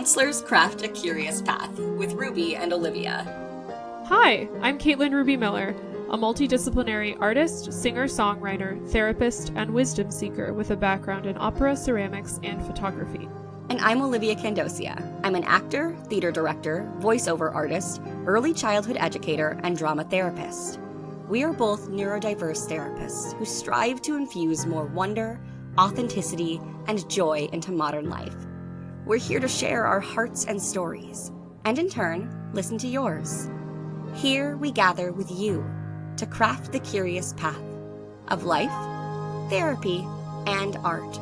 Counselors Craft a Curious Path with Ruby and Olivia. Hi, I'm Caitlin Ruby Miller, a multidisciplinary artist, singer-songwriter, therapist, and wisdom seeker with a background in opera, ceramics, and photography. And I'm Olivia Candosia. I'm an actor, theater director, voiceover artist, early childhood educator, and drama therapist. We are both neurodiverse therapists who strive to infuse more wonder, authenticity, and joy into modern life. We're here to share our hearts and stories, and in turn, listen to yours. Here we gather with you to craft the curious path of life, therapy, and art.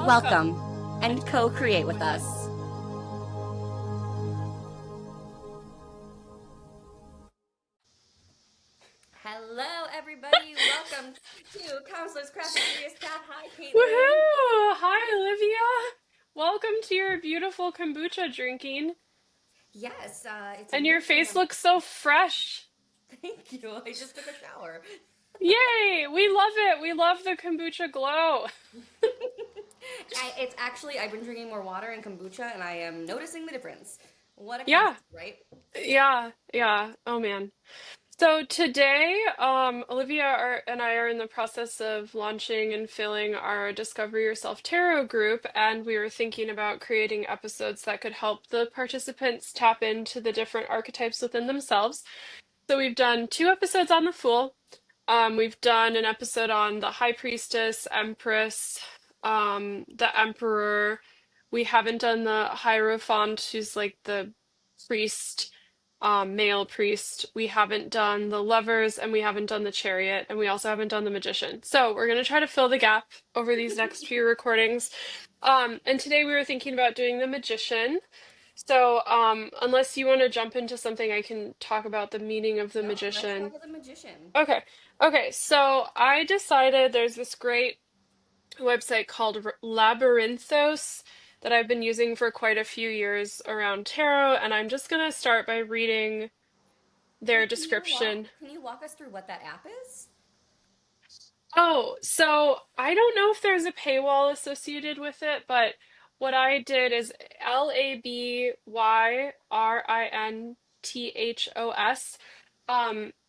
Welcome and co-create with us. Hello, everybody. Welcome to Counselors Craft a Curious Path. Hi, Caitlin. Woohoo! Hi, Olivia! Welcome to your beautiful kombucha drinking. Yes, it's a And your weird thing. face looks so fresh. Thank you. I just took a shower. Yay! We love it. We love the kombucha glow. It's actually, I've been drinking more water and kombucha, and I am noticing the difference. What a Yeah, contrast, right? yeah. Oh man. So today, and I are in the process of launching and filling our Discover Yourself Tarot group, and we were thinking about creating episodes that could help the participants tap into the different archetypes within themselves. So we've done two episodes on the Fool. We've done an episode on the High Priestess, Empress, the Emperor. We haven't done the Hierophant, who's like the priest, male priest. We haven't done the Lovers, and we haven't done the Chariot, and we also haven't done the Magician. So we're gonna try to fill the gap over these next few recordings. And today we were thinking about doing the Magician. So, unless you want to jump into something, I can talk about the meaning of the No, let's talk Magician. about the magician. Okay. Okay. So I decided there's this great website called Labyrinthos that I've been using for quite a few years around tarot, and I'm just gonna start by reading their Wait, description. can you walk us through what that app is? Oh, so I don't know if there's a paywall associated with it, but what I did is Labyrinthos.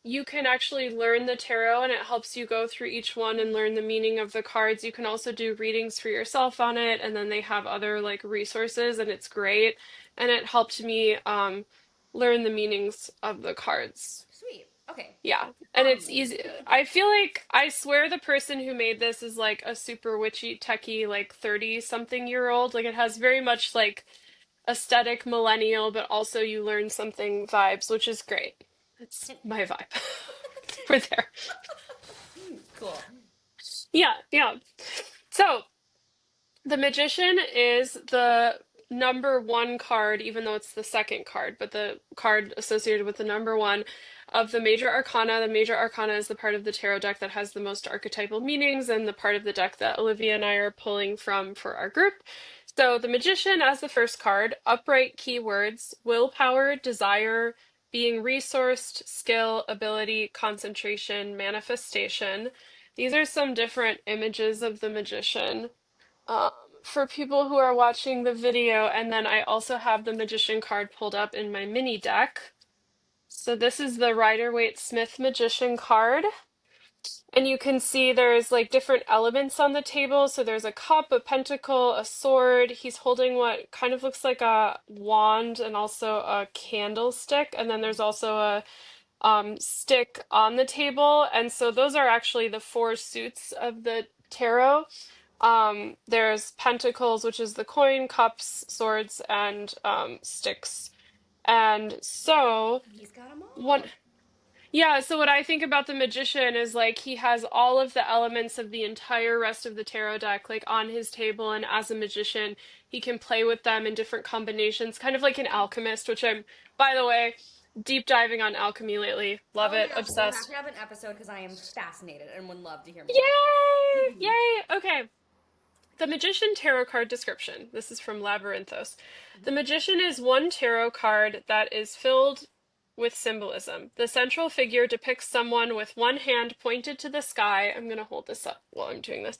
You can actually learn the tarot and it helps you go through each one and learn the meaning of the cards. You can also do readings for yourself on it, and then they have other like resources and it's great. And it helped me learn the meanings of the cards. Sweet. Okay. Yeah, and it's Awesome. easy. I feel like I swear the person who made this is like a super witchy techie, like 30 something year old. Like it has very much like aesthetic millennial, but also you learn something vibes, which is great. It's my vibe. We're there. Cool. Yeah. So the Magician is the number one card, even though it's the second card, but the card associated with the number one of the Major Arcana. The Major Arcana is the part of the tarot deck that has the most archetypal meanings and the part of the deck that Olivia and I are pulling from for our group. So the Magician as the first card, upright keywords, willpower, desire, being resourced, skill, ability, concentration, manifestation. These are some different images of the Magician um, for people who are watching the video, and then I also have the Magician card pulled up in my mini deck. So this is the Rider-Waite-Smith Magician card. And you can see there's like different elements on the table. So there's a cup, a pentacle, a sword. He's holding what kind of looks like a wand and also a candlestick. And then there's also a stick on the table. And so those are actually the four suits of the tarot. There's pentacles, which is the coin, cups, swords, and sticks. And so He's got them one, all. yeah, so what I think about the magician is like he has all of the elements of the entire rest of the tarot deck like on his table, and as a magician, he can play with them in different combinations, kind of like an alchemist, which I'm, by the way, deep diving on alchemy lately. Love Oh my it, gosh, we'll have obsessed. to have an episode because I am fascinated and would love to hear more. Yay! Yay! Okay. The Magician Tarot Card Description. This is from Labyrinthos. The Magician is one tarot card that is filled with symbolism. The central figure depicts someone with one hand pointed to the sky. I'm going to hold this up while I'm doing this.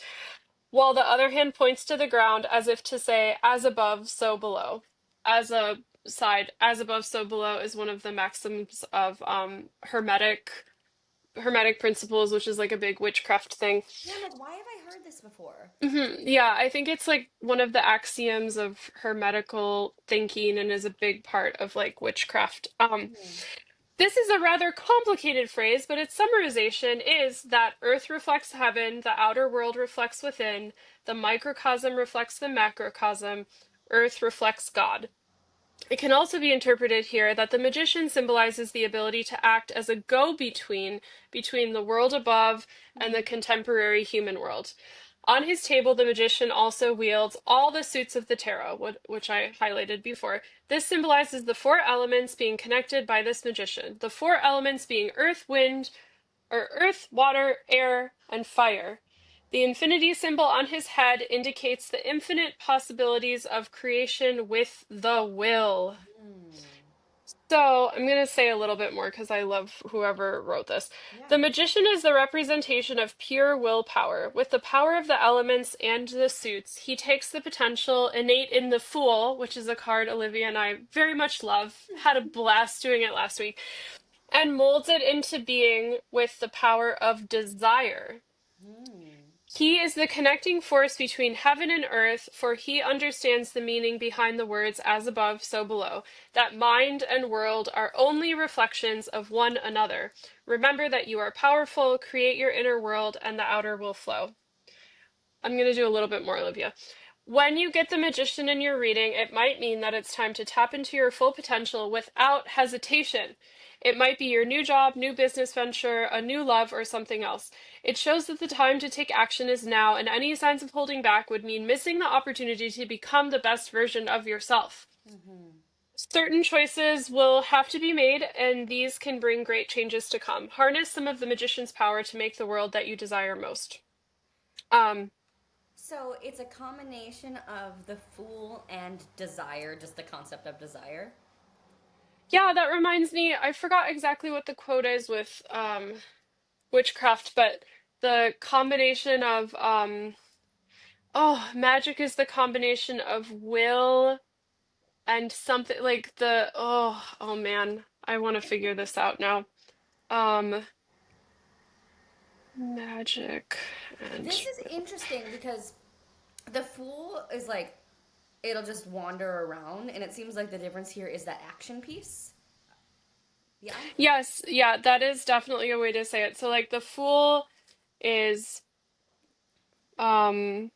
While the other hand points to the ground as if to say, as above, so below. as a side, as above, so below is one of the maxims of hermetic principles, which is like a big witchcraft thing. Yeah, I'm like, why have I heard this before? Yeah, I think it's like one of the axioms of hermetical thinking and is a big part of like witchcraft. Hmm. This is a rather complicated phrase, but its summarization is that Earth reflects heaven, the outer world reflects within, the microcosm reflects the macrocosm, Earth reflects God. It can also be interpreted here that the magician symbolizes the ability to act as a go-between between the world above and the contemporary human world. On his table, the magician also wields all the suits of the tarot, which I highlighted before. This symbolizes the four elements being connected by this magician. The four elements being earth, water, air, and fire. The infinity symbol on his head indicates the infinite possibilities of creation with the will. Hmm. So, I'm going to say a little bit more because I love whoever wrote this. Yeah. The magician is the representation of pure willpower. With the power of the elements and the suits, he takes the potential innate in the Fool, which is a card Olivia and I very much love, had a blast doing it last week, and molds it into being with the power of desire. Hmm. He is the connecting force between heaven and earth, for he understands the meaning behind the words as above, so below, that mind and world are only reflections of one another. Remember that you are powerful, create your inner world, and the outer will flow. I'm going to do a little bit more, Olivia. When you get the magician in your reading, it might mean that it's time to tap into your full potential without hesitation. It might be your new job, new business venture, a new love, or something else. It shows that the time to take action is now, and any signs of holding back would mean missing the opportunity to become the best version of yourself. Hmm. Certain choices will have to be made, and these can bring great changes to come. Harness some of the magician's power to make the world that you desire most. Um, So it's a combination of the fool and desire, just the concept of desire. Yeah, that reminds me, I forgot exactly what the quote is with witchcraft, but the combination of magic is the combination of will and something like the oh man, I want to figure this out now. Um Magic This and is interesting because the fool is like it'll just wander around, and it seems like the difference here is that action piece. Yeah. yes, yeah, that is definitely a way to say it. So like the fool is um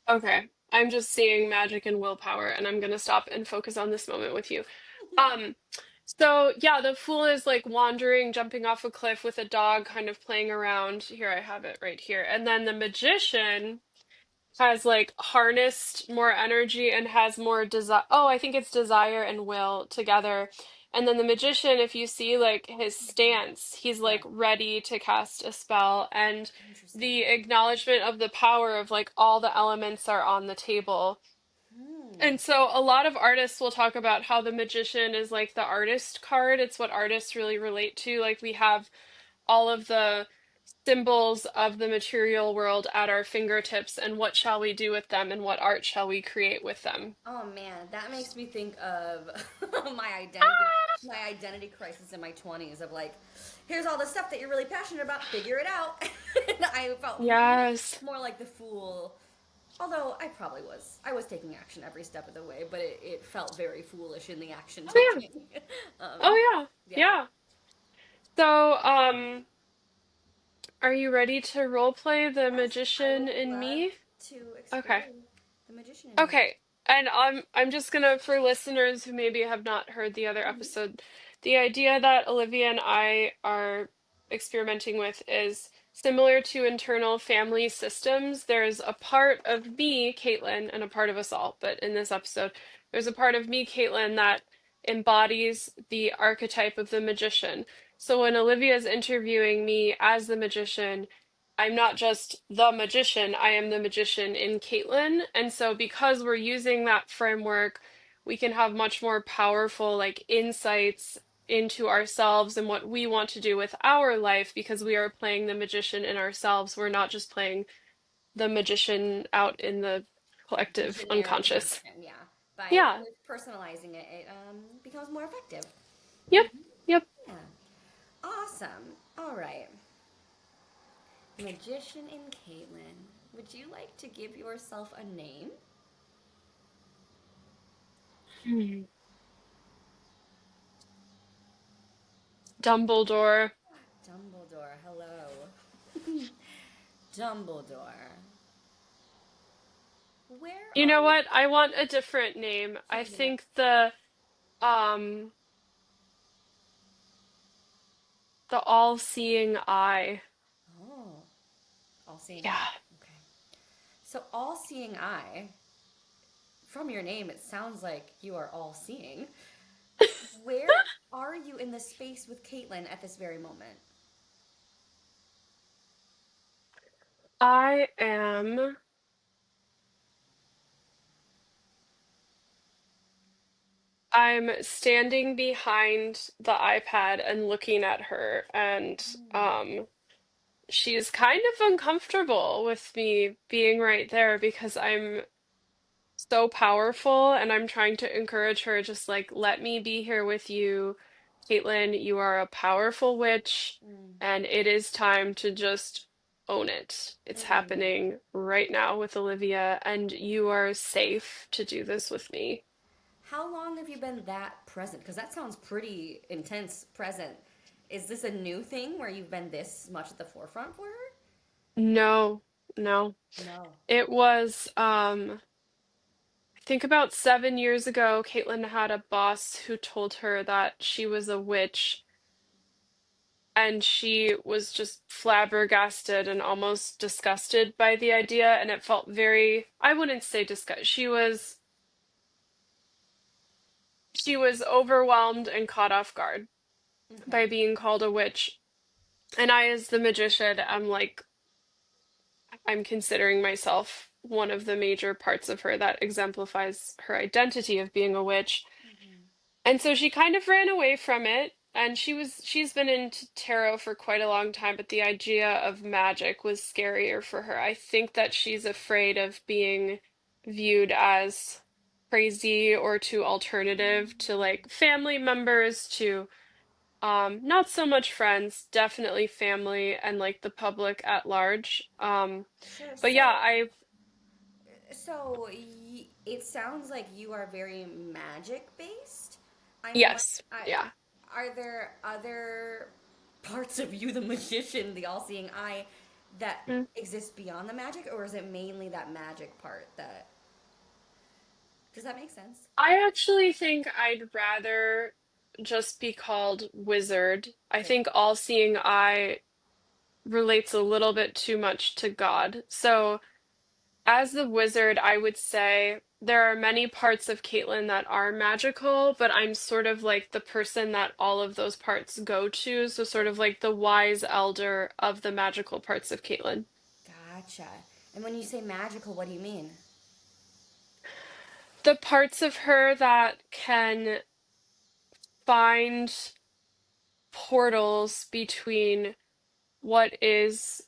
okay, I'm just seeing magic and willpower, and I'm gonna stop and focus on this moment with you. Um, so yeah, the fool is like wandering, jumping off a cliff with a dog kind of playing around. Here, I have it right here. And then the magician has like harnessed more energy and has more desire. Oh, I think it's desire and will together. And then the magician, if you see like his stance, he's Yeah. like ready to cast a spell. And Interesting. the acknowledgement of the power of like all the elements are on the table. Hmm. And so a lot of artists will talk about how the magician is like the artist card. It's what artists really relate to. Like we have all of the symbols of the material world at our fingertips, and what shall we do with them, and what art shall we create with them? Oh man, that makes me think of my identity crisis in my 20s of like, here's all the stuff that you're really passionate about, figure it out. And I felt Yes. more like the fool. Although I was taking action every step of the way, but it felt very foolish in the action Oh yeah. taking. um, Oh yeah. yeah, Yeah. So, are you ready to role play the yes, I magician would in love me? to Okay. explore the magician in me. Okay, and I'm just gonna, for listeners who maybe have not heard the other Mhm. episode, the idea that Olivia and I are experimenting with is similar to internal family systems. There's a part of me, Caitlin, and a part of us all, but in this episode, there's a part of me, Caitlin, that embodies the archetype of the magician. So when Olivia is interviewing me as the magician, I'm not just the magician, I am the magician in Caitlin. And so because we're using that framework, we can have much more powerful like insights into ourselves and what we want to do with our life because we are playing the magician in ourselves. We're not just playing the magician out in the collective Generic unconscious. version, yeah. By Yeah. personalizing it, it becomes more effective. Yep. Yep. Yeah. Awesome. All right. Magician in Caitlin. Would you like to give yourself a name? Hmm. Dumbledore. Dumbledore. Hello. Dumbledore. Where You are know you? what? I want a different name. I Change it up. think um the all-seeing eye. Oh, all seeing Yeah. eye. Okay. So, all seeing eye, from your name, it sounds like you are all seeing. Where are you in the space with Caitlin at this very moment? I am I'm standing behind the iPad and looking at her, and Mm, um she's kind of uncomfortable with me being right there because I'm so powerful and I'm trying to encourage her, just like, let me be here with you. Caitlin, you are a powerful witch, mm, and it is time to just own it. It's mm. happening right now with Olivia, and you are safe to do this with me. How long have you been that present? Because that sounds pretty intense present. Is this a new thing where you've been this much at the forefront for her? No, no. No. It was, I think about 7 years ago, Caitlin had a boss who told her that she was a witch, and she was just flabbergasted and almost disgusted by the idea, and it felt very, I wouldn't say disgust. She was overwhelmed and caught off guard by Okay. being called a witch. And I, as the magician, am like, I'm considering myself one of the major parts of her that exemplifies her identity of being a witch. Hmm. And so she kind of ran away from it. And she's been into tarot for quite a long time, but the idea of magic was scarier for her. I think that she's afraid of being viewed as crazy or too alternative to like family members, to not so much friends, definitely family and like the public at large. Sure. But yeah, It sounds like you are very magic based. I'm what yes, I yeah. are there other parts of you, the magician, the all-seeing eye, that Mm. exist beyond the magic, or is it mainly that magic part that? Does that make sense? I actually think I'd rather just be called wizard. I Sure. think all-seeing eye relates a little bit too much to God. So, as the wizard, I would say there are many parts of Caitlin that are magical, but I'm sort of like the person that all of those parts go to. So, sort of like the wise elder of the magical parts of Caitlin. Gotcha. And when you say magical, what do you mean? The parts of her that can find portals between what is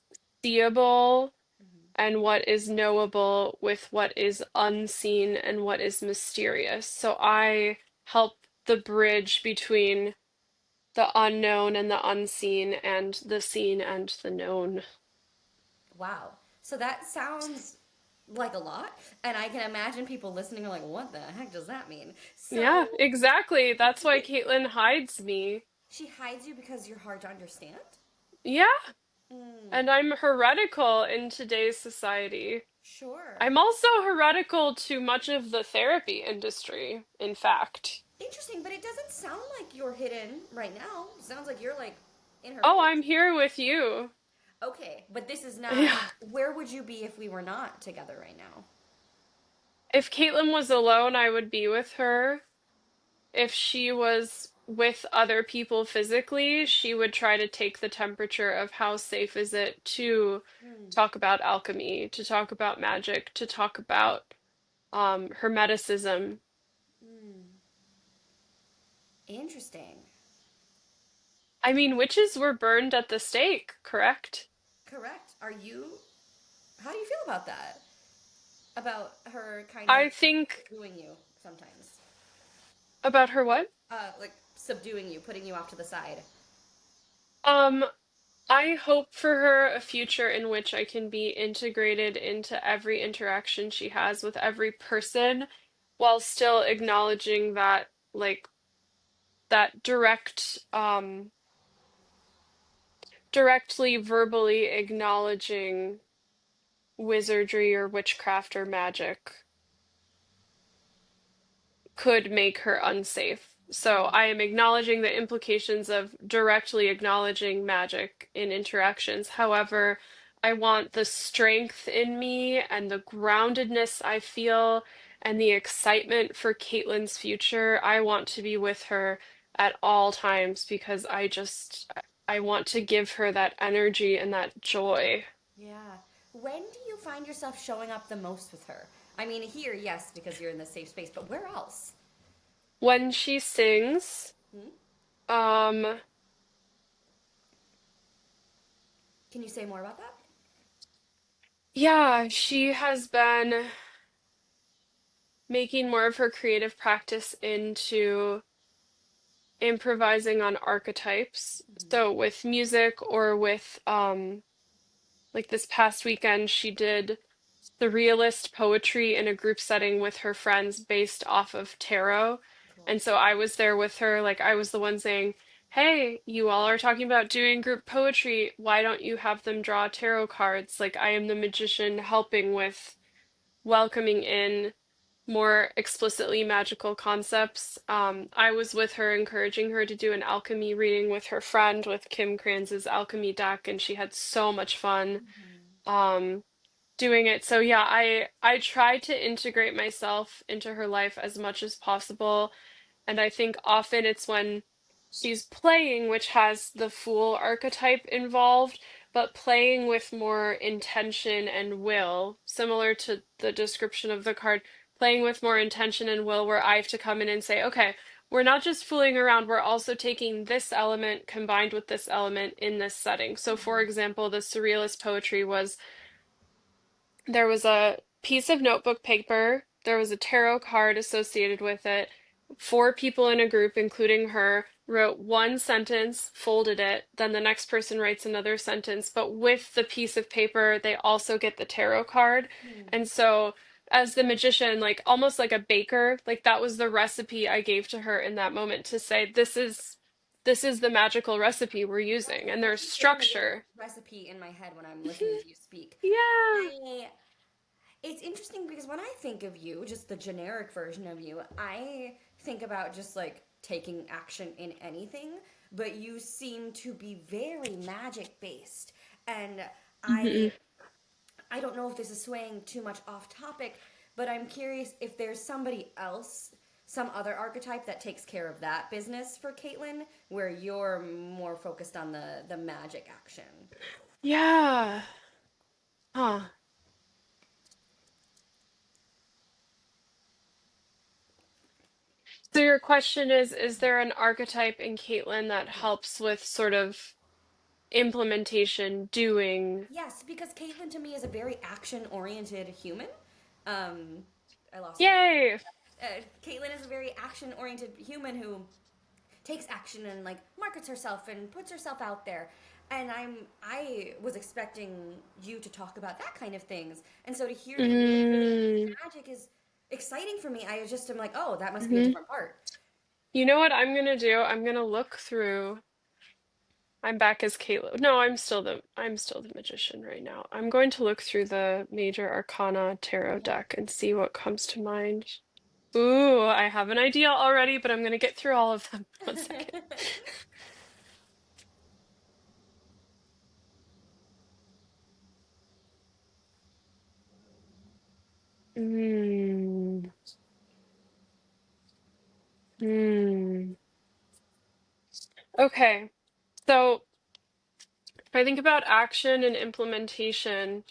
seeable Hmm. and what is knowable with what is unseen and what is mysterious. So I help the bridge between the unknown and the unseen and the seen and the known. Wow. So that sounds like a lot, and I can imagine people listening are like, "What the heck does that mean?" Yeah, So exactly. That's why Caitlin hides me. she hides you because you're hard to understand? Yeah, Mm, and I'm heretical in today's society. sure. I'm also heretical to much of the therapy industry, in fact. Interesting, but it doesn't sound like you're hidden right now. It sounds like you're like in her Oh, face. I'm here with you. Okay, but this is not. Yeah. Where would you be if we were not together right now? If Caitlin was alone, I would be with her. If she was with other people physically, she would try to take the temperature of how safe is it to Hmm. talk about alchemy, to talk about magic, to talk about hermeticism. Hmm. Interesting. I mean, witches were burned at the stake, correct? Correct. Are you? How do you feel about that? About her kind of I think subduing you sometimes? about her what? Like subduing you, putting you off to the side. Um, I hope for her a future in which I can be integrated into every interaction she has with every person while still acknowledging that like that directly verbally acknowledging wizardry or witchcraft or magic could make her unsafe. So Mm. I am acknowledging the implications of directly acknowledging magic in interactions. However, I want the strength in me and the groundedness I feel and the excitement for Caitlin's future. I want to be with her at all times because I want to give her that energy and that joy. Yeah. When do you find yourself showing up the most with her? I mean, here, yes, because you're in the safe space, but where else? When she sings, Hmm? um, Can you say more about that? yeah, she has been making more of her creative practice into improvising on archetypes. So with music or with like this past weekend she did surrealist poetry in a group setting with her friends based off of tarot. Cool. And so I was there with her, like I was the one saying, "Hey, you all are talking about doing group poetry. Why don't you have them draw tarot cards?" Like I am the magician helping with welcoming in more explicitly magical concepts. I was with her, encouraging her to do an alchemy reading with her friend with Kim Kranz's alchemy deck, and she had so much fun um, doing it. So yeah, I try to integrate myself into her life as much as possible. And I think often it's when she's playing, which has the fool archetype involved, but playing with more intention and will, similar to the description of the card, playing with more intention and will, where I have to come in and say, okay, we're not just fooling around, we're also taking this element combined with this element in this setting. So, for example, the surrealist poetry was there was a piece of notebook paper, there was a tarot card associated with it. Four people in a group, including her, wrote one sentence, folded it, then the next person writes another sentence, but with the piece of paper, they also get the tarot card. Hmm. And so, as the magician, like almost like a baker, like that was the recipe I gave to her in that moment to say, this is the magical recipe we're using, and I'm there's actually saying the word structure. recipe in my head when I'm listening to you speak. Yeah. I, it's interesting because when I think of you, just the generic version of you, I think about just like taking action in anything, but you seem to be very magic based. And I Mhm. I don't know if this is swaying too much off topic, but I'm curious if there's somebody else, some other archetype that takes care of that business for Caitlin, where you're more focused on the magic action. Yeah. Huh. So your question is there an archetype in Caitlin that Yeah. helps with sort of implementation, doing? Yes, because Caitlin to me is a very action oriented human. Um, I lost my train. Yay! Caitlin is a very action oriented human who takes action and like markets herself and puts herself out there. And I was expecting you to talk about that kind of things. And so to hear you Mm, magic is exciting for me. I just am like, oh, that must be a hmm. different part. You know what I'm gonna do? I'm gonna look through. I'm back as Caitlin. No, I'm still the magician right now. I'm going to look through the Major Arcana tarot Yeah. deck and see what comes to mind. Ooh, I have an idea already, but I'm gonna get through all of them. One second. Mm, mm. Okay. So if I think about action and implementation,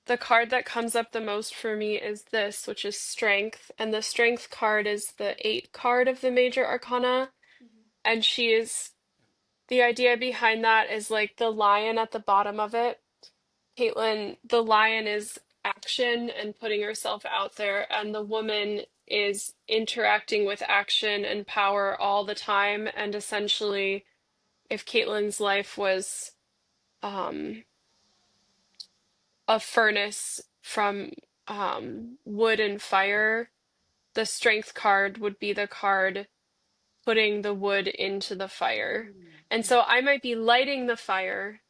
the card that comes up the most for me is this, which is Strength. And the Strength card is the 8 card of the Major Arcana. And the idea behind that is like the lion at the bottom of it. Caitlin, the lion is action and putting herself out there, and the woman is interacting with action and power all the time. And essentially, if Caitlin's life was um, a furnace from wood and fire, the strength card would be the card putting the wood into the fire. And so I might be lighting the fire,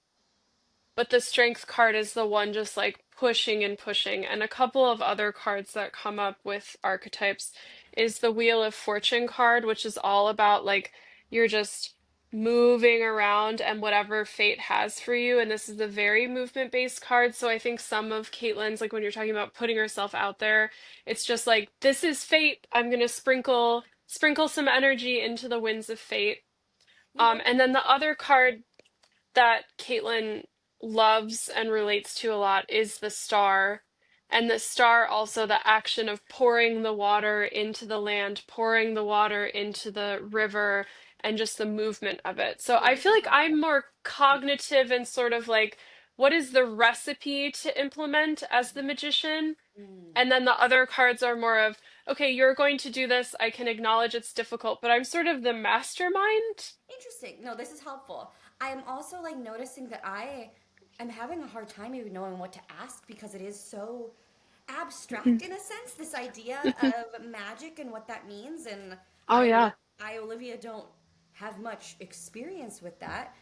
but the strength card is the one just like pushing and pushing. And a couple of other cards that come up with archetypes is the Wheel of Fortune card, which is all about like you're just moving around and whatever fate has for you. And this is a very movement-based card. So I think some of Caitlin's, like when you're talking about putting herself out there, it's just like, this is fate. I'm gonna sprinkle some energy into the winds of fate. You know, And then the other card that Caitlin loves and relates to a lot is the star. And the star also the action of pouring the water into the land, pouring the water into the river, and just the movement of it. So oh, I this feel is like I'm helpful. more cognitive and sort of like, what is the recipe to implement as the magician? Mm. And then the other cards are more of, okay, you're going to do this. I can acknowledge it's difficult, but I'm sort of the mastermind. Interesting. No, this is helpful. I'm also like noticing that I am having a hard time even knowing what to ask because it is so abstract in a sense, this idea of magic and what that means. And Oh, I, yeah. I, Olivia, don't have much experience with that.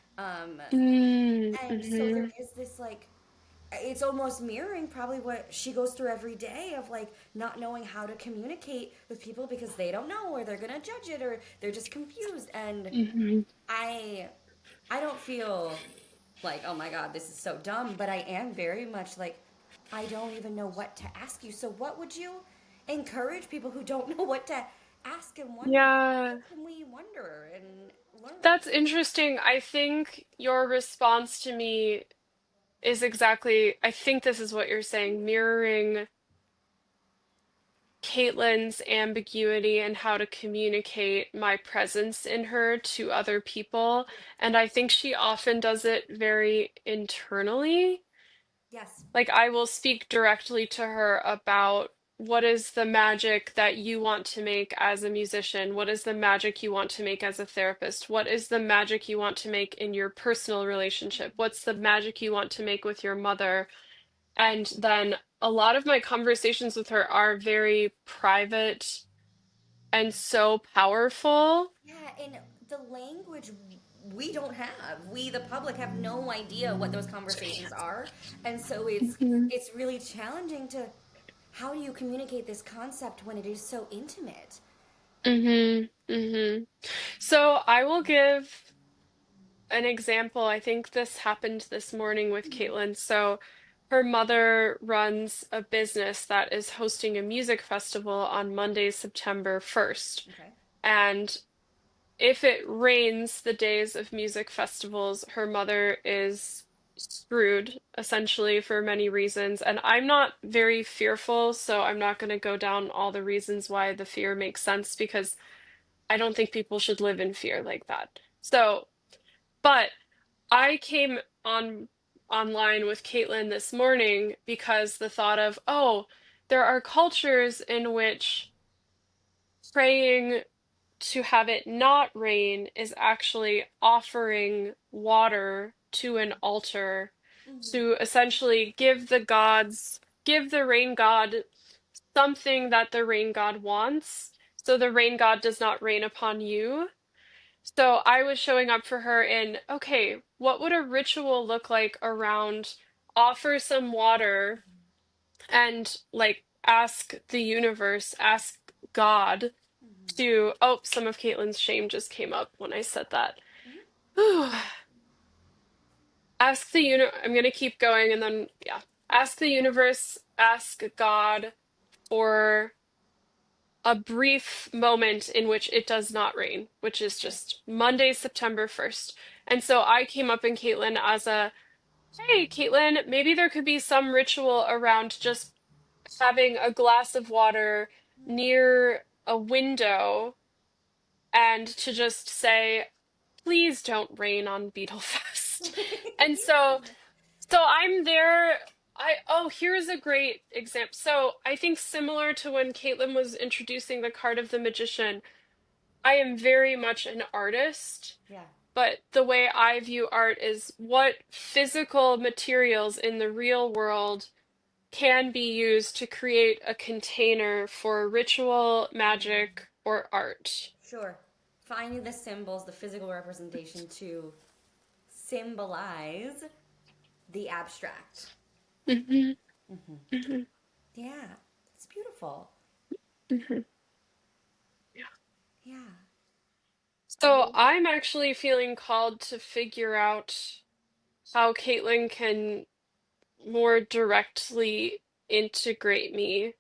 And so there Mm-hmm. is this like, it's almost mirroring probably what she goes through every day of like not knowing how to communicate with people because they don't know or they're gonna judge it or they're just confused. And Hmm. I I don't feel like, oh my God, this is so dumb, but I am very much like, I don't even know what to ask you. So what would you encourage people who don't know what to ask and wonder, Yeah, what can we wonder and learn? that's interesting. I think your response to me is exactly, I think this is what you're saying, mirroring Caitlin's ambiguity and how to communicate my presence in her to other people. And I think she often does it very internally. Yes. Like, I will speak directly to her about what is the magic that you want to make as a musician? What is the magic you want to make as a therapist? What is the magic you want to make in your personal relationship? What's the magic you want to make with your mother? And then a lot of my conversations with her are very private and so powerful. Yeah, and the language we don't have. We, the public, have no idea what those conversations are. And so Hmm. it's really challenging to how do you communicate this concept when it is so intimate? Hmm. Hmm. So I will give an example. I think this happened this morning with Caitlin. So her mother runs a business that is hosting a music festival on Monday, September 1st. Okay. And if it rains the days of music festivals, her mother is screwed essentially for many reasons. And I'm not very fearful, so I'm not going to go down all the reasons why the fear makes sense because I don't think people should live in fear like that. So, but I came on online with Caitlin this morning because the thought of, oh, there are cultures in which praying to have it not rain is actually offering water to an altar Mm-hmm. to essentially give the rain god something that the rain god wants, so the rain god does not rain upon you. So I was showing up for her in, okay, what would a ritual look like around offer some water and like ask the universe, ask God Mm-hmm. to, oh, some of Caitlin's shame just came up when I said that. Mm-hmm. Ask the I'm gonna keep going and then yeah. Ask the universe, ask God for a brief moment in which it does not rain, which is Okay. just Monday, September 1st. And so I came up in Caitlin as a, hey, Caitlin, maybe there could be some ritual around just having a glass of water near a window and to just say, please don't rain on Beetlefest. And so Yeah. So I'm there. Here's a great example. So I think similar to when Caitlin was introducing the card of the magician, I am very much an artist, Yeah, but the way I view art is what physical materials in the real world can be used to create a container for ritual, magic, or art. sure. Finding the symbols, the physical representation to symbolize the abstract. Hmm. Hmm. Hmm. Yeah, it's beautiful. Hmm. Yeah. I So really. I'm actually feeling called to figure out how Caitlin can more directly integrate me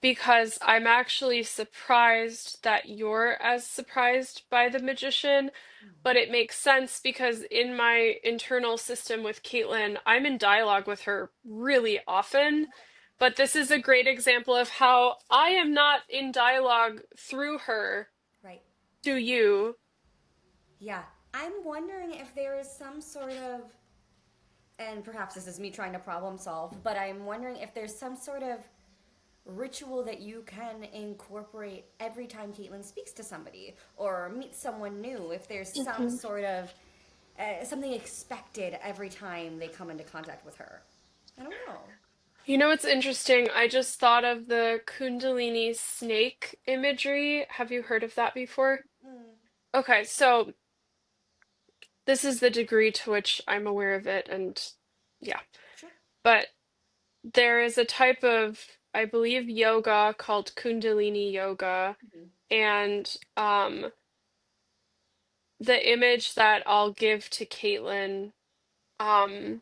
because I'm actually surprised that you're as surprised by the magician, but it makes sense because in my internal system with Caitlin, I'm in dialogue with her really often. But this is a great example of how I am not in dialogue through her Right. to you. Yeah. I'm wondering if there is some sort of, and perhaps this is me trying to problem solve, but I'm wondering if there's some sort of ritual that you can incorporate every time Caitlin speaks to somebody or meets someone new. If there's some Mhm. sort of something expected every time they come into contact with her. I don't know. You know what's interesting? I just thought of the Kundalini snake imagery. Have you heard of that before? Mm, Okay, so this is the degree to which I'm aware of it, and yeah. sure. But there is a type of, I believe, yoga called Kundalini yoga, Mhm. and the image that I'll give to Caitlin, um,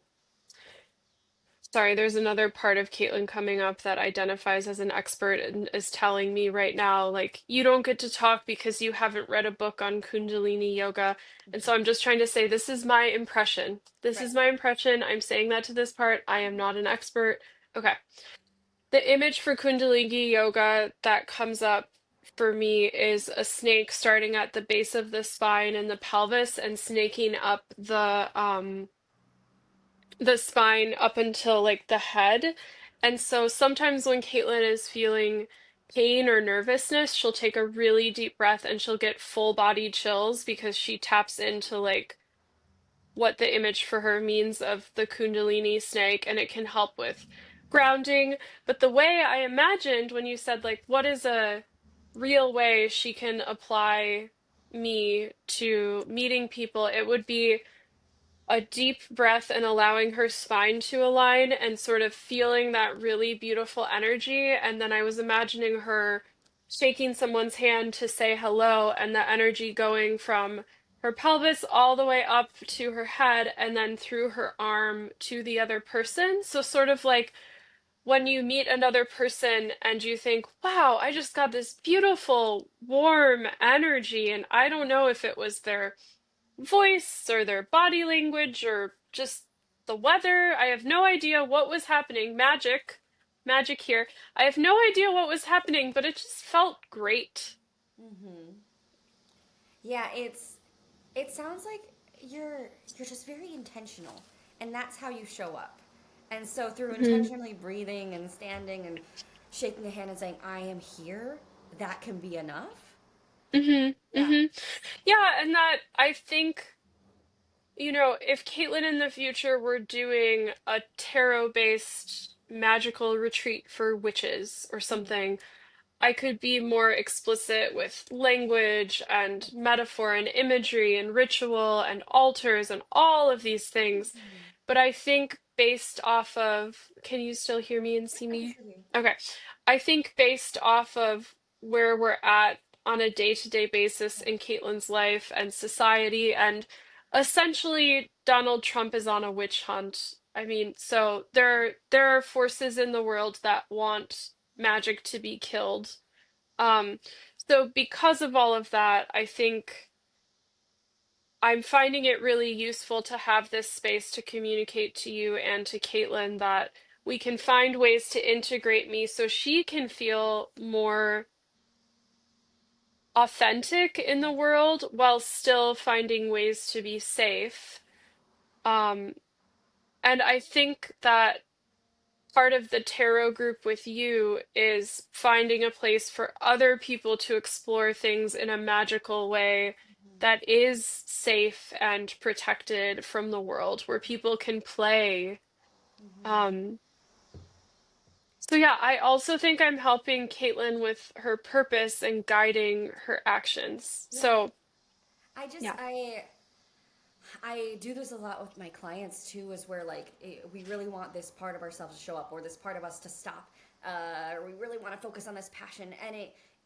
sorry, there's another part of Caitlin coming up that identifies as an expert and is telling me right now, like, you don't get to talk because you haven't read a book on Kundalini yoga. And so I'm just trying to say, this is my impression. This Right. is my impression. I'm saying that to this part. I am not an expert. Okay. The image for Kundalini yoga that comes up for me is a snake starting at the base of the spine and the pelvis and snaking up the spine up until like the head. And so sometimes when Caitlin is feeling pain or nervousness, she'll take a really deep breath and she'll get full body chills because she taps into like what the image for her means of the Kundalini snake and it can help with grounding. But the way I imagined when you said like what is a real way she can apply me to meeting people, it would be a deep breath and allowing her spine to align and sort of feeling that really beautiful energy. And then I was imagining her shaking someone's hand to say hello and the energy going from her pelvis all the way up to her head and then through her arm to the other person. So, sort of like when you meet another person and you think, wow, I just got this beautiful, warm energy. And I don't know if it was their voice or their body language or just the weather. I have no idea what was happening. Magic here. I have no idea what was happening, but it just felt great. Mm-hmm. Yeah, it sounds like you're just very intentional, and that's how you show up. And so through Hmm. intentionally breathing and standing and shaking a hand and saying I am here, that can be enough. Hmm. Yeah. Hmm. Yeah, and that I think, if Caitlin in the future were doing a tarot-based magical retreat for witches or Mm-hmm. something, I could be more explicit with language and metaphor and imagery and ritual and altars and all of these things. But I think based off of, can you still hear me and see I can me? still hear you. Okay. I think based off of where we're at on a day-to-day basis in Caitlin's life and society, and essentially Donald Trump is on a witch hunt. I mean, so there are forces in the world that want magic to be killed. Um, so because of all of that, I think I'm finding it really useful to have this space to communicate to you and to Caitlin that we can find ways to integrate me so she can feel more authentic in the Yeah. world while still finding ways to be safe. Um, And I think that part of the tarot group with you is finding a place for other people to explore things in a magical way that is safe and protected from the world, where people can play. Mm-hmm. Um, so yeah, I also think I'm helping Caitlin with her purpose and guiding her actions. Yeah. So I just yeah. I do this a lot with my clients too, is where like we really want this part of ourselves to show up, or this part of us to stop, or we really want to focus on this passion, and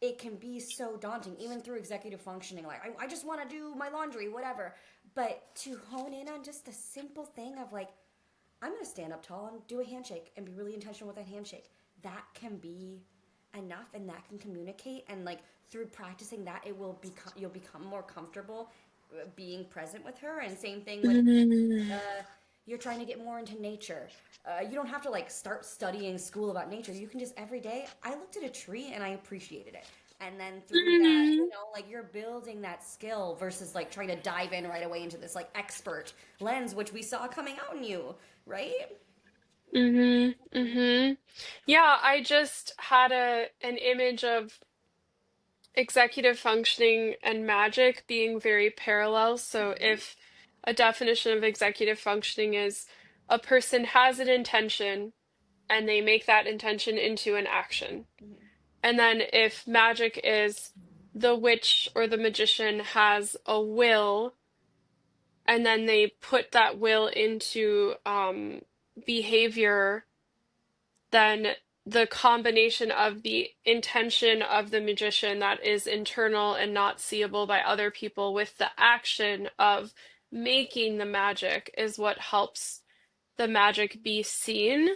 it can be so daunting, even through executive functioning. Like I just want to do my laundry, whatever, but to hone in on just the simple thing of like I'm gonna stand up tall and do a handshake and be really intentional with that handshake. That can be enough, and that can communicate, and like through practicing that it will become you'll become more comfortable being present with her. And same thing with Mm, you're trying to get more into nature. You don't have to like start studying school about nature. You can just every day I looked at a tree and I appreciated it, and then through that, mhm, like you're building that skill versus like trying to dive in right away into this like expert lens, which we saw coming out in you, right? mhm, mhm. Yeah, I just had an image of executive functioning and magic being very parallel. So Mm-hmm. if a definition of executive functioning is a person has an intention and they make that intention into an action. Mm-hmm. And then if magic is the witch or the magician has a will and then they put that will into behavior, then the combination of the intention of the magician that is internal and not seeable by other people with the action of making the magic is what helps the magic be seen.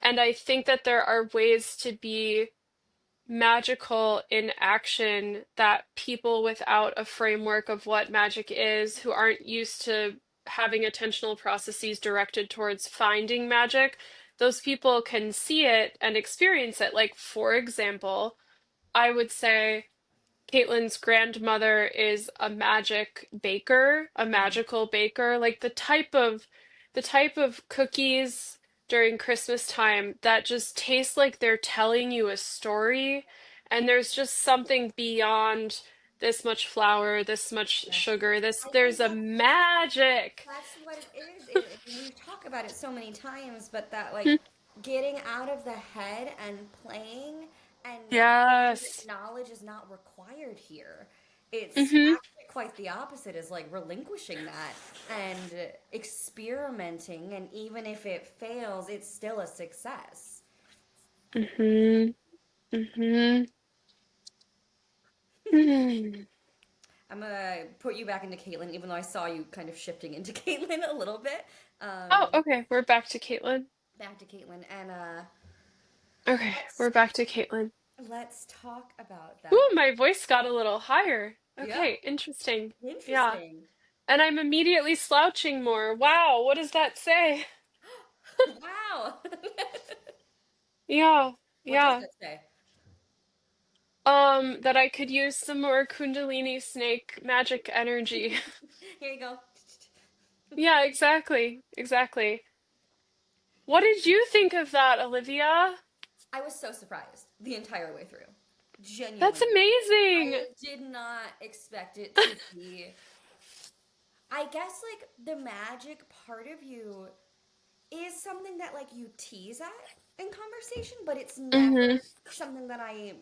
And I think that there are ways to be magical in action that people without a framework of what magic is, who aren't used to having attentional processes directed towards finding magic, those people can see it and experience it. Like, for example, I would say Caitlin's grandmother is a magic baker, a Mm-hmm. magical baker, like the type of cookies during Christmas time that just taste like they're telling you a story, and there's just something beyond this much flour, this much Yes. sugar, this I there's think a magic. that's what it is. We talk about it so many times, but that like getting out of the head and playing and knowing that Yes. knowledge is not required here. It's Mm-hmm. actually quite the opposite, is like relinquishing that and experimenting, and even if it fails, it's still a success. Mm-hmm. Mm-hmm. Mm. I'm gonna put you back into Caitlin, even though I saw you kind of shifting into Caitlin a little bit. Oh, Um, okay. We're back to Caitlin. Back to Caitlin, and Okay, let's we're back to Caitlin. let's talk about Ooh, that. my voice got a little higher. Yeah, Okay, interesting. Yeah. interesting. And I'm immediately slouching more. Wow, what does that say? Wow. Yeah, What does yeah. that say? That I could use some more Kundalini snake magic energy. Here you go. Yeah, exactly. Exactly. What did you think of that, Olivia? I was so surprised the entire way through. That's Genuinely. amazing. I did not expect it to be. I guess like the magic part of you is something that like you tease at in conversation, but it's Mm-hmm. never something that I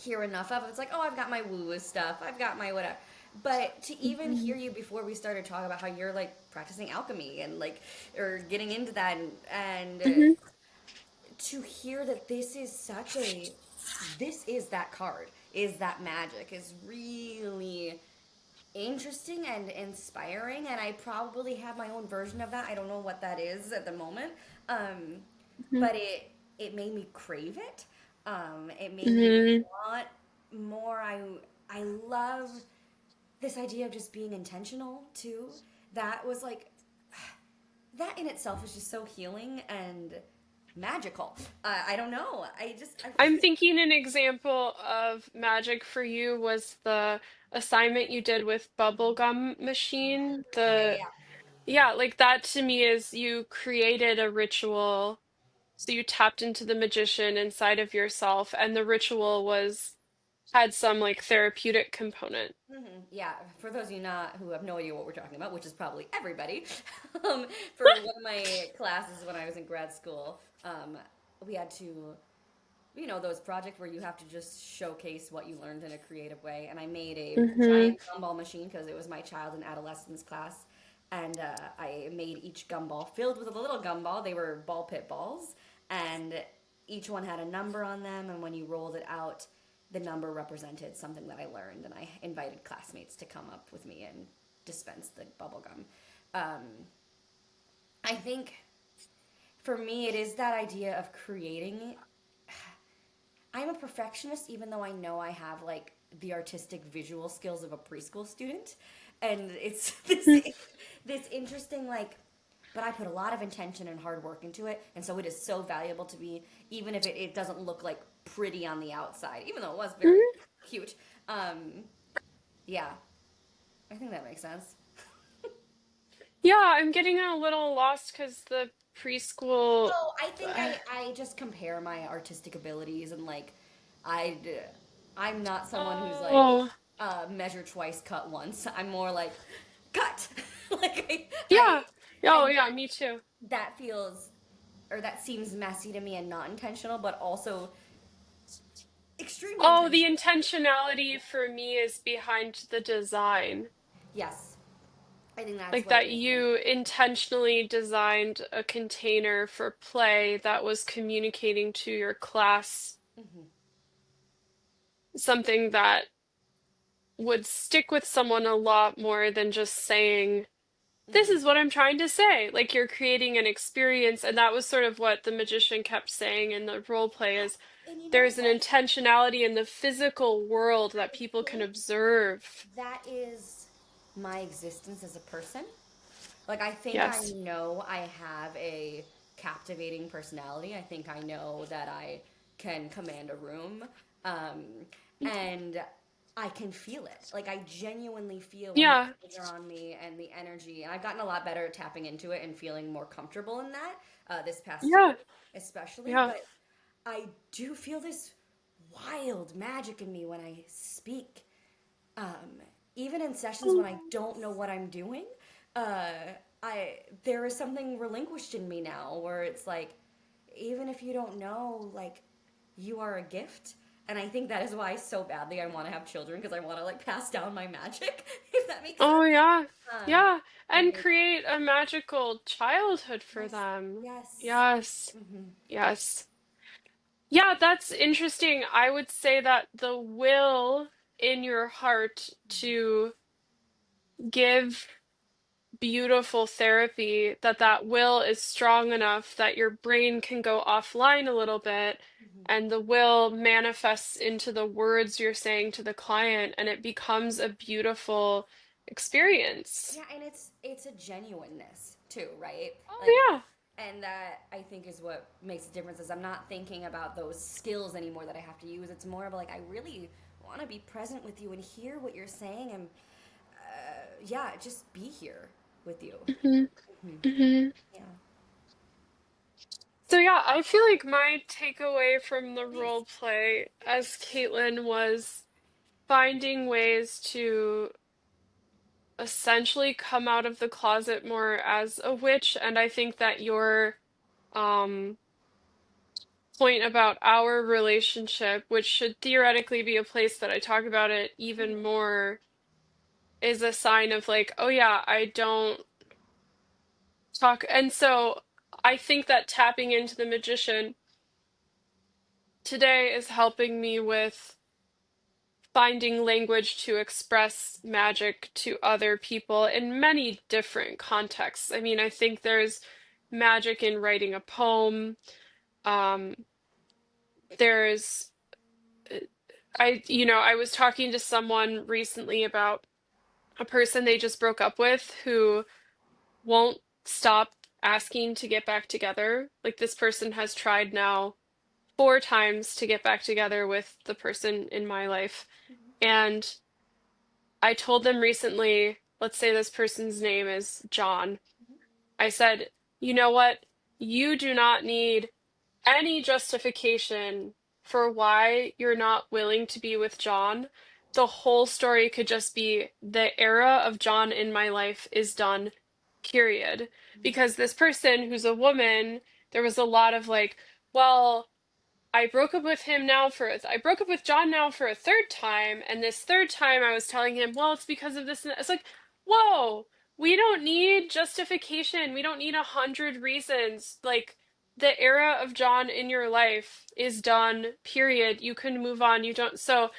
hear enough of. It's like, oh, I've got my woo-woo stuff, I've got my whatever. But to even Mm-hmm. hear you before we started talking about how you're like practicing alchemy and like, or getting into that, and Mm-hmm. to hear that this is that card, is that magic, is really interesting and inspiring. And I probably have my own version of that. I don't know what that is at the moment. Um, but it made me crave it. It made me Mm-hmm. want more. I love this idea of just being intentional too. That was like that in itself is just so healing and magical. I don't know. I I'm really thinking an example of magic for you was the assignment you did with Bubblegum Machine. yeah, The yeah, Yeah, like that to me is you created a ritual. So you tapped into the magician inside of yourself, and the ritual was had some like therapeutic component. Yeah, for those of you not who have no idea what we're talking about, which is probably everybody, um, for one of my classes when I was in grad school, we had to, those projects where you have to just showcase what you learned in a creative way. And I made a Hmm. giant gumball machine because it was my child and adolescence class. And I made each gumball filled with a little gumball. They were ball pit balls. And each one had a number on them. And when you rolled it out, the number represented something that I learned. And I invited classmates to come up with me and dispense the bubble gum. Um, I think for me, it is that idea of creating. I'm a perfectionist, even though I know I have like the artistic visual skills of a preschool student, and it's this interesting like. But I put a lot of intention and hard work into it, and so it is so valuable to me, even if it doesn't look like pretty on the outside, even though it was very Hmm. cute. Um, yeah, I think that makes sense. Yeah, I'm getting a little lost because the preschool. Oh, I think uh, I just compare my artistic abilities and like I I'm not someone who's like oh, measure twice, cut once. I'm more like cut. like yeah. Oh, and yeah, me too. that feels or that seems messy to me and not intentional, but also extremely Oh, the intentional. intentionality for me is behind the design. Yes, I think that's Like what it that is for me. you intentionally designed a container for play that was communicating to your class Hmm. something that would stick with someone a lot more than just saying, this Hmm. is what I'm trying to say. Like you're creating an experience, and that was sort of what the magician kept saying in the role play is And you know there's an what? intentionality in the physical world that I people can think observe. that is my existence as a person. Like, I think I Yes. know I have a captivating personality. I think I know that I can command a room. Um, and I can feel it. Like, I genuinely feel when the Yeah. eyes are on me and the energy. And I've gotten a lot better at tapping into it and feeling more comfortable in that this past Yeah. year, especially. Yeah. But I do feel this wild magic in me when I speak um, even in sessions when I don't know what I'm doing, uh, I there is something relinquished in me now where it's like, even if you don't know, like, you are a gift. And I think that is why so badly I want to have children because I want to like pass down my magic, if that makes sense. Oh, yeah. Um, Yeah. And and create a magical childhood for yes, them. yes. Yes. Hmm. Yes. Yeah, that's interesting. I would say that the will in your heart to give beautiful therapy, that will is strong enough that your brain can go offline a little bit, Hmm. and the will manifests into the words you're saying to the client, and it becomes a beautiful experience. Yeah, and it's a genuineness too, right? Like, Oh, yeah. and that I think is what makes the difference. Is I'm not thinking about those skills anymore that I have to use. It's more of like I really want to be present with you and hear what you're saying, and yeah, just be here with you. Hmm. Hmm. Hmm. Yeah, So yeah, I feel like my takeaway from the please. role play as Caitlin was finding ways to essentially come out of the closet more as a witch, and I think that your um point about our relationship, which should theoretically be a place that I talk about it even Hmm. more, is a sign of like, oh yeah, I don't talk. And so I think that tapping into the magician today is helping me with finding language to express magic to other people in many different contexts. I mean, I think there's magic in writing a poem. Um, there's, I was talking to someone recently about a person they just broke up with who won't stop asking to get back together. Like this person has tried now 4 times to get back together with the person in my life. And I told them recently, let's say this person's name is John. I said, you know what? You do not need any justification for why you're not willing to be with John. The whole story could just be the era of John in my life is done, period. Because this person who's a woman, there was a lot of like, well, I broke up with John now for a third time, and this third time I was telling him, well, it's because of this and that. It's like, whoa, we don't need justification. We don't need 100 reasons. Like, the era of John in your life is done, period. You can move on. You don't. So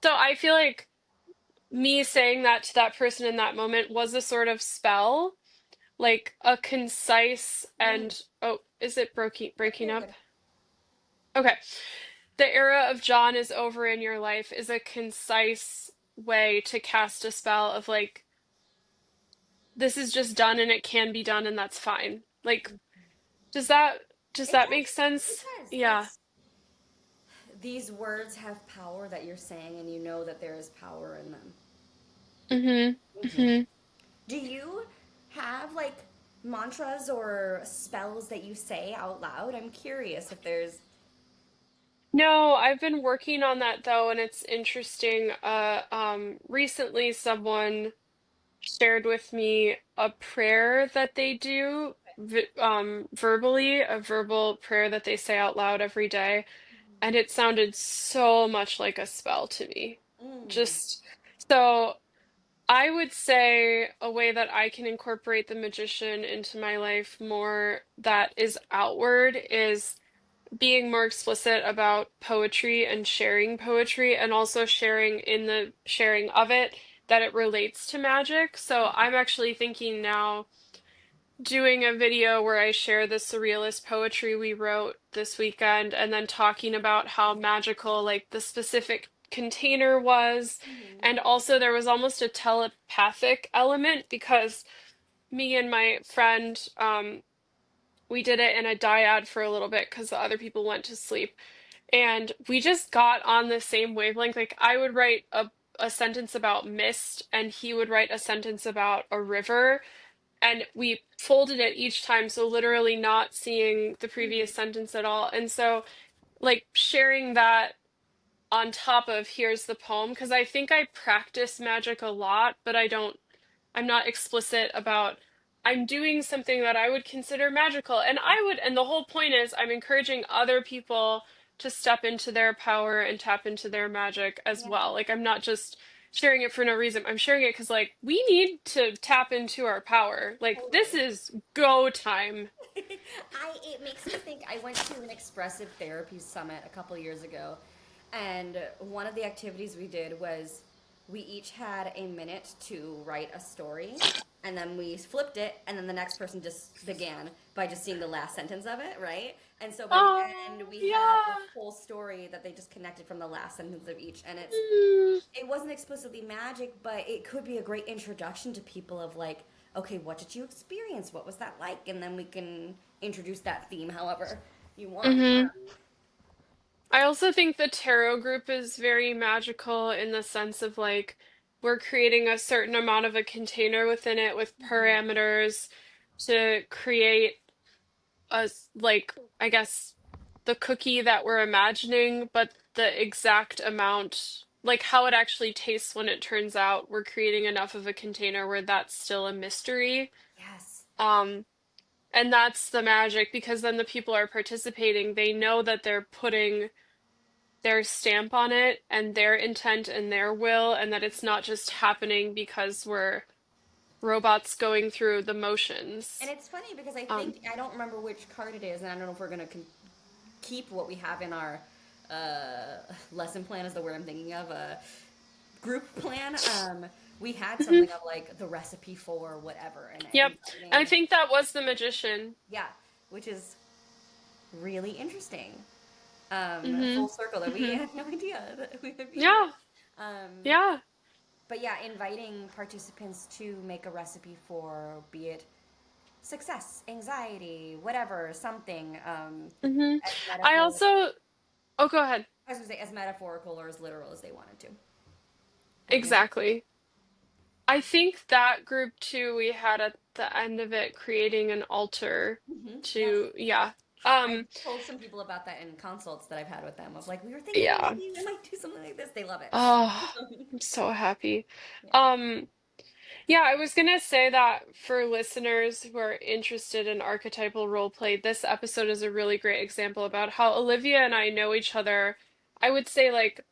I feel like me saying that to that person in that moment was a sort of spell, like a concise Mm. and, oh, is it Yep, breaking you're up? good. Okay. The era of John is over in your life is a concise way to cast a spell of like, this is just done and it can be done and that's fine. Like, does that does It that make does. It sense? does. Yeah. It's these words have power that you're saying, and you know that there is power in them. Mm-hmm. Hmm. Mm-hmm. Do you have like mantras or spells that you say out loud? I'm curious if there's. No, I've been working on that though, and it's interesting. Recently someone shared with me a prayer that they do verbally, a verbal prayer that they say out loud every day. And it sounded so much like a spell to me. Mm. Just so I would say a way that I can incorporate the magician into my life more that is outward is being more explicit about poetry and sharing poetry, and also sharing in the sharing of it that it relates to magic. So I'm actually thinking now doing a video where I share the surrealist poetry we wrote this weekend and then talking about how magical like the specific container was. Hmm. And also there was almost a telepathic element because me and my friend we did it in a dyad for a little bit because the other people went to sleep. And we just got on the same wavelength. Like I would write a sentence about mist and he would write a sentence about a river, and we folded it each time, so literally not seeing the previous sentence at all. And so, like, sharing that on top of here's the poem, because I think I practice magic a lot, but I'm not explicit about I'm doing something that I would consider magical. And the whole point is I'm encouraging other people to step into their power and tap into their magic as Yeah, well. Like I'm not just sharing it for no reason. I'm sharing it because like we need to tap into our power. Like this totally. is go time. It makes me think I went to an expressive therapy summit a couple years ago, and one of the activities we did was we each had a minute to write a story, and then we flipped it, and then the next person just began by just seeing the last sentence of it, right? And so by the end, Oh, we had a yeah. whole story that they just connected from the last sentence of each, and Mm, it wasn't explicitly magic, but it could be a great introduction to people of like, okay, what did you experience? What was that like? And then we can introduce that theme however you want. hmm I also think the tarot group is very magical in the sense of like we're creating a certain amount of a container within it with Mhm. parameters to create like I guess the cookie that we're imagining, but the exact amount, like how it actually tastes when it turns out, we're creating enough of a container where that's still a mystery. Yes. Um, and that's the magic because then the people are participating, they know that they're putting their stamp on it and their intent and their will, and that it's not just happening because we're robots going through the And motions. it's funny because I Um, think I don't remember which card it is, and I don't know if we're gonna keep what we have in our lesson plan is the word I'm thinking of. Group plan. We had mhm, something of like the recipe for whatever, and yep. I inviting, think that was the magician. yeah, which is really interesting. Hmm Full circle that we hmm had no idea that we would be here. Yeah, Um, yeah. but yeah, inviting participants to make a recipe for, be it success, anxiety, whatever, something, hmm as I metaphor. also, oh, go ahead. I was gonna say as metaphorical or as literal as they wanted to. What were you gonna say? Exactly. I think that group too, we had at the end of it creating an altar Yes. to, yeah. I've Um, told some people about that in consults that I've had with them of like, we were thinking about yeah. you, I might do something like this. They love it. Oh, I'm so happy. Yeah. Um, yeah, I was gonna say that for listeners who are interested in archetypal role play, this episode is a really great example about how Olivia and I know each other. I would say like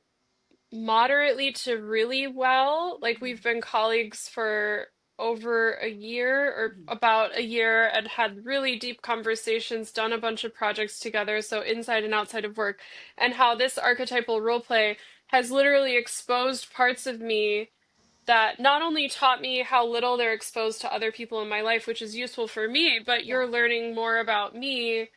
moderately to really well. Like we've been colleagues for over a year or Mhm. about a year and had really deep conversations, done a bunch of projects together, so inside and outside of work, and how this archetypal role play has literally exposed parts of me that not only taught me how little they're exposed to other people in my life, which is useful for me, but Yeah. you're learning more about me.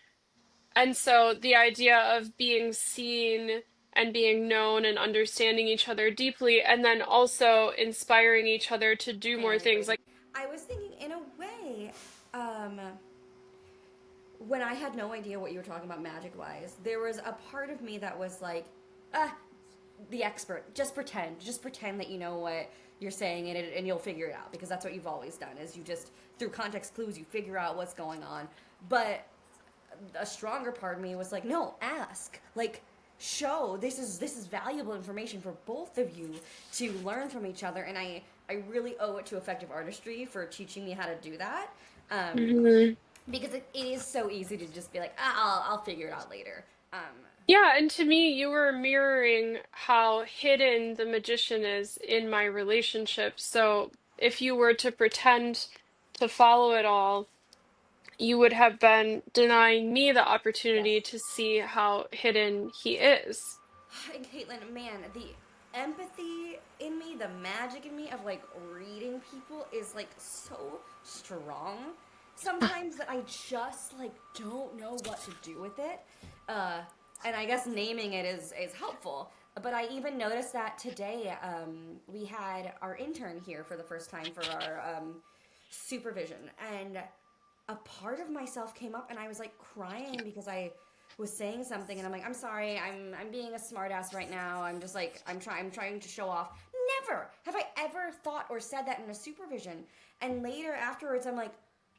And so the idea of being seen and being known and understanding each other deeply, and then also inspiring each other to do I more things. agree. Like, I was thinking, in a way, um, when I had no idea what you were talking about magic wise, there was a part of me that was like, ah, the expert. Just pretend that you know what you're saying, and you'll figure it out because that's what you've always done. Is you just through context clues you figure out what's going on. But a stronger part of me was like, no, ask, like, show this is valuable information for both of you to learn from each other, and I really owe it to effective artistry for teaching me how to do that. mhm. Because it is so easy to just be like, I'll figure it out later. Um, Yeah, and to me, you were mirroring how hidden the magician is in my relationship. So if you were to pretend to follow it all, you would have been denying me the yes. opportunity to see how hidden he is. And Caitlin, man, the empathy in me, the magic in me of like reading people is like so strong sometimes that I just like don't know what to do with it. Uh, and I guess naming it is helpful. But I even noticed that today we had our intern here for the first time for our supervision, and a part of myself came up, and I was like crying because I was saying something, and I'm like, I'm sorry, I'm being a smartass right now. I'm just like I'm trying to show off. Never have I ever thought or said that in a supervision. And later afterwards, I'm like,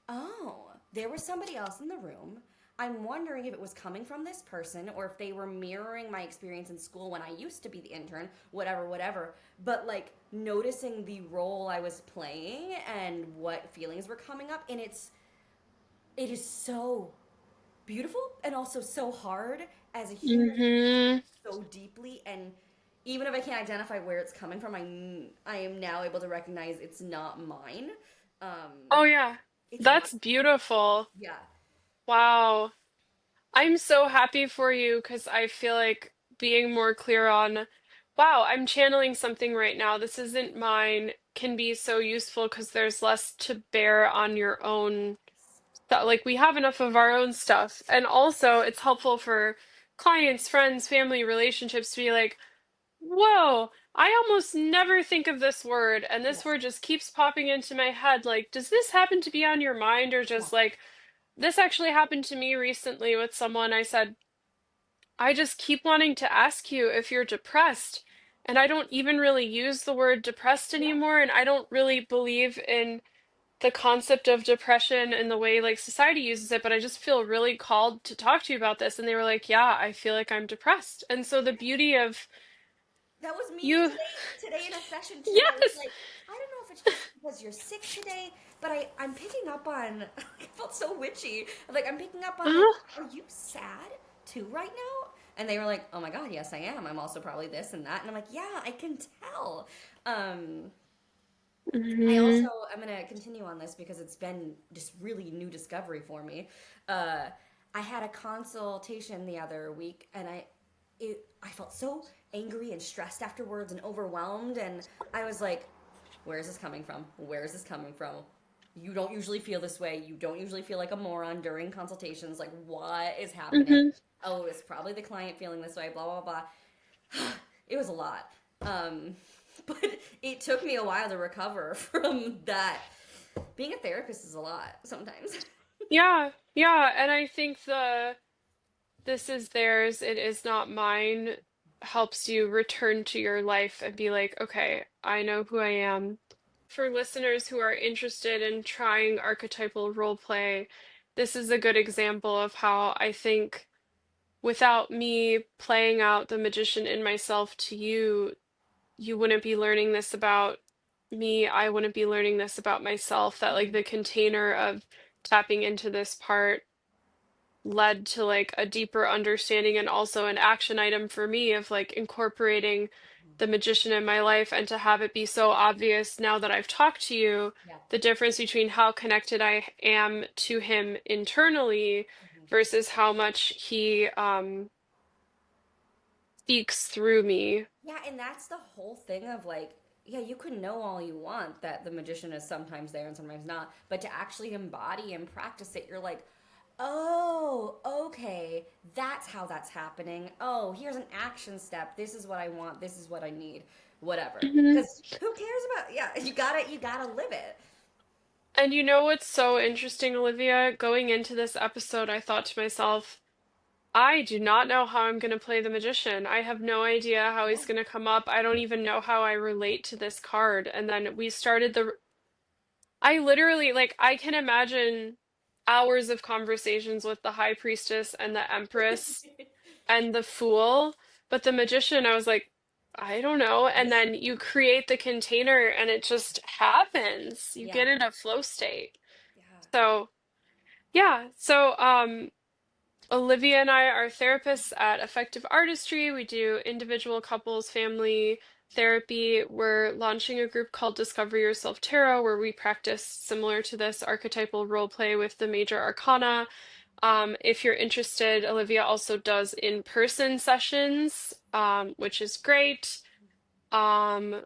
oh, there was somebody else in the room. I'm wondering if it was coming from this person or if they were mirroring my experience in school when I used to be the intern, whatever, whatever. But like noticing the role I was playing and what feelings were coming up, and it is so beautiful and also so hard as a human Hmm. so deeply, and even if I can't identify where it's coming from, I am now able to recognize it's not mine. Oh yeah. It's really, That's beautiful. yeah. Wow. I'm so happy for you because I feel like being more clear on, wow, I'm channeling something right now. This isn't mine can be so useful because there's less to bear on your own stuff. Like we have enough of our own stuff. And also it's helpful for clients, friends, family, relationships to be like, whoa, I almost never think of this word, and this Yes. word just keeps popping into my head. Like, does this happen to be on your mind, or Yeah. just like, this actually happened to me recently with someone. I said, I just keep wanting to ask you if you're depressed. And I don't even really use the word depressed Yeah. anymore. And I don't really believe in the concept of depression and the way like society uses it, but I just feel really called to talk to you about this. And they were like, yeah, I feel like I'm depressed. And so the beauty of That was me you, today in a session too. I was yes, like, I don't know if it's just because you're sick today, but I'm picking up on I felt so witchy. Like I'm picking up on like, uh, are you sad too right now? And they were like, oh my god, yes I am. I'm also probably this and that. And I'm like, yeah, I can tell. Um I also mhm. I'm gonna continue on this because it's been just really new discovery for me. Uh, I had a consultation the other week, and I felt so angry and stressed afterwards and overwhelmed, and I was like, "Where is this coming from? Where is this coming from? You don't usually feel this way. You don't usually feel like a moron during consultations. Like, what is happening? Mhm. Oh, it's probably the client feeling this way. Blah blah blah." It was a lot. Um, but it took me a while to recover from that. Being a therapist is a lot sometimes. Yeah, yeah, and I think the this is theirs, it is not mine helps you return to your life and be like, okay, I know who I am. for listeners who are interested in trying archetypal role play, this is a good example of how I think without me playing out the magician in myself to you, you wouldn't be learning this about me. I wouldn't be learning this about myself. That like the container of tapping into this part led to like a deeper understanding and also an action item for me of like incorporating the magician in my life and to have it be so obvious now that I've talked to you, Yeah. the difference between how connected I am to him internally versus how much he speaks through me. Yeah, and that's the whole thing of like, yeah, you can know all you want that the magician is sometimes there and sometimes not, but to actually embody and practice it, you're like, oh, okay, that's how that's happening. Oh, here's an action step. This is what I want. This is what I need. Whatever. Mhm. Because who cares about? Yeah, you gotta live it. And you know what's so interesting, Olivia? Going into this episode, I thought to myself, I do not know how I'm going to play the magician. I have no idea how Yeah. he's going to come up. I don't even know how I relate to this card. And then we started I literally, like, I can imagine hours of conversations with the High Priestess and the Empress and the Fool. But the magician, I was like, I don't know. And then you create the container and it just happens. You Yeah. get in a flow state. Yeah. So, yeah. So, Olivia and I are therapists at Effective Artistry. We do individual, couples, family therapy. We're launching a group called Discover Yourself Tarot, where we practice similar to this archetypal role play with the major arcana. If you're interested, Olivia also does in-person sessions, which is great. Um,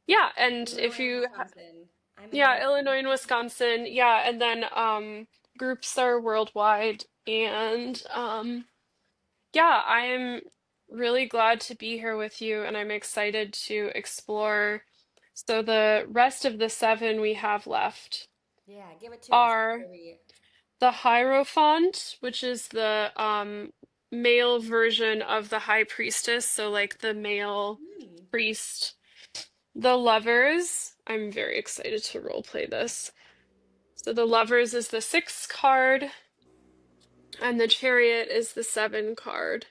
yeah, and if Illinois and you, Wisconsin. I'm in yeah, Illinois. Illinois and Wisconsin, yeah, and then groups are worldwide, and yeah, I am really glad to be here with you, and I'm excited to explore. So, the rest of the seven we have left Yeah, give it to us. are Before we. the Hierophant, which is the male version of the High Priestess, so like the male Hmm. priest. The Lovers, I'm very excited to role play this. So, the Lovers is the 6 card, and the Chariot is the 7 card.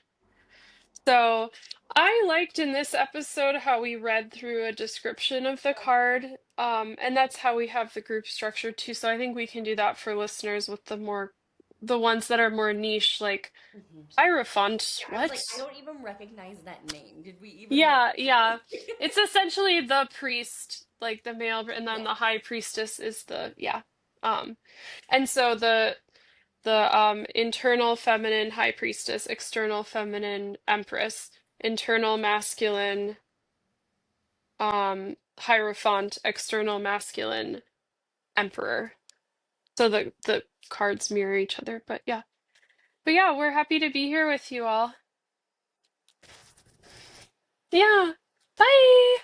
So I liked in this episode how we read through a description of the card, and that's how we have the group structured too. So I think we can do that for listeners with the ones that are more niche, like Mhm. Hierophant. Yeah, I was like, I What? don't even recognize that name. Did we even make Yeah, yeah. it? It's essentially the priest, like the male, and then Yeah. the high priestess is the, yeah. Um, and so the internal feminine high priestess, external feminine empress, internal masculine hierophant, external masculine emperor. So the cards mirror each other, but yeah. But yeah, we're happy to be here with you all. Yeah. Bye.